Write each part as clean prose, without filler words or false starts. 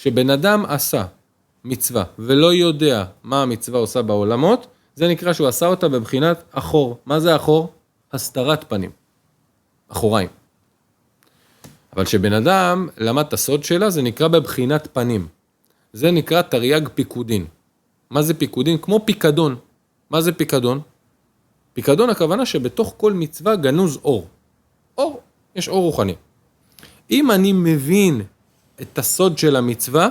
שבן אדם עשה מצווה ולא יודע מה המצווה עושה בעולמות, זה נקרא שהוא עשה אותה בבחינת אחור. מה זה אחור? הסתרת פנים. אחוריים. אבל שבן אדם למד את הסוד שלה, זה נקרא בבחינת פנים. זה נקרא תרי"ג פיקודין. מה זה פיקודין? כמו פיקדון. מה זה פיקדון? פיקדון הכוונה שבתוך כל מצווה גנוז אור. אור. יש אור רוחני. אם אני מבין את הסוד של המצווה,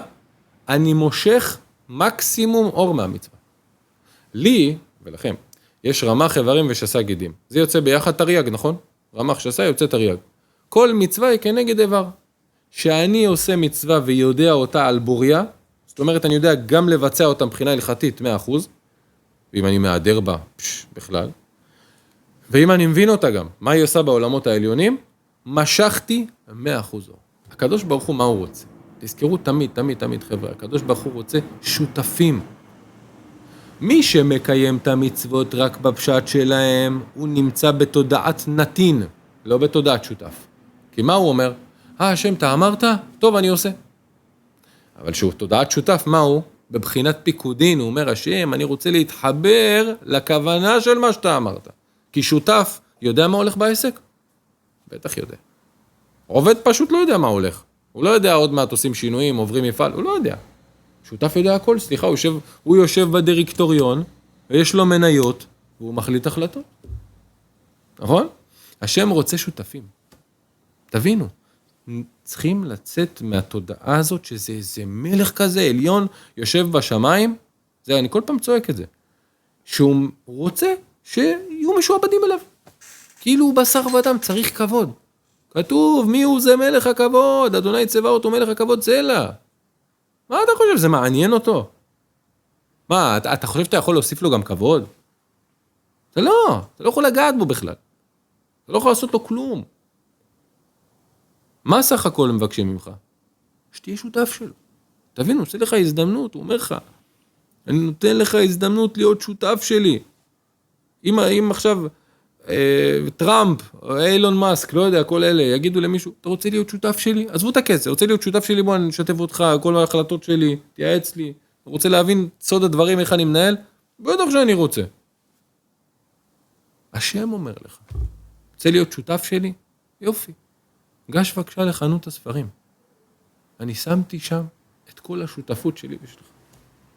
אני מושך מקסימום אור מהמצווה. לי, ולכם, יש רמ"ח איברים ושס"ה גידים. זה יוצא ביחד תרי"ג, נכון? רמ"ח שס"ה יוצא תרי"ג. כל מצווה היא כנגד איבר. שאני עושה מצווה ויודע אותה על בוריה, זאת אומרת, אני יודע גם לבצע אותה מבחינה הלכתית 100%, ואם אני מעדר בה, בכלל. ואם אני מבין אותה גם, מה היא עושה בעולמות העליונים, משכתי 100% אור. הקדוש ברוך הוא מה הוא רוצה? תזכרו תמיד, תמיד, תמיד חבר'ה, הקדוש ברוך הוא רוצה שותפים. מי שמקיים את המצוות רק בפשט שלהם, הוא נמצא בתודעת נתין, לא בתודעת שותף. כי מה הוא אומר? השם, אתה אמרת? טוב, אני עושה. אבל שהוא תודעת שותף, מה הוא? בבחינת פיקודין, הוא אומר, השם, אני רוצה להתחבר לכוונה של מה שאתה אמרת. כי שותף יודע מה הולך בעסק? בטח יודע. עובד פשוט לא יודע מה הולך. הוא לא יודע עוד מעט עושים שינויים, עוברים מפעל, הוא לא יודע. שותף יודע הכל, סליחה, הוא יושב בדירקטוריון, ויש לו מניות, והוא מחליט החלטות. נכון? השם רוצה שותפים. תבינו, צריכים לצאת מהתודעה הזאת, שזה איזה מלך כזה, עליון, יושב בשמיים, זה, אני כל פעם צועק את זה, שהוא רוצה שיהיו משועבדים אליו. כאילו הוא בשר ודם, צריך כבוד. כתוב, מי הוא זה מלך הכבוד? אדוני צבא אותו מלך הכבוד צלע. מה אתה חושב? זה מעניין אותו? מה, אתה חושב שאתה יכול להוסיף לו גם כבוד? זה לא, אתה לא יכול לגעת בו בכלל. אתה לא יכול לעשות לו כלום. מה סך הכל הם מבקשים ממך? שתהיה שותף שלו. תבין, הוא עושה לך הזדמנות, הוא אומר לך, אני נותן לך הזדמנות להיות שותף שלי. אם עכשיו טראמפ, או אילון מאסק, לא יודע, כל אלה, יגידו למישהו, אתה רוצה להיות שותף שלי? עזבו את הכסף, רוצה להיות שותף שלי, בוא אני אשתף אותך, כל ההחלטות שלי, תייעץ לי, אתה רוצה להבין סוד הדברים, איך אני מנהל? בטח שאני רוצה. השם אומר לך, רוצה להיות שותף שלי? יופי. גש בבקשה לחנות הספרים. אני שמתי שם את כל השותפות שלי ושלך.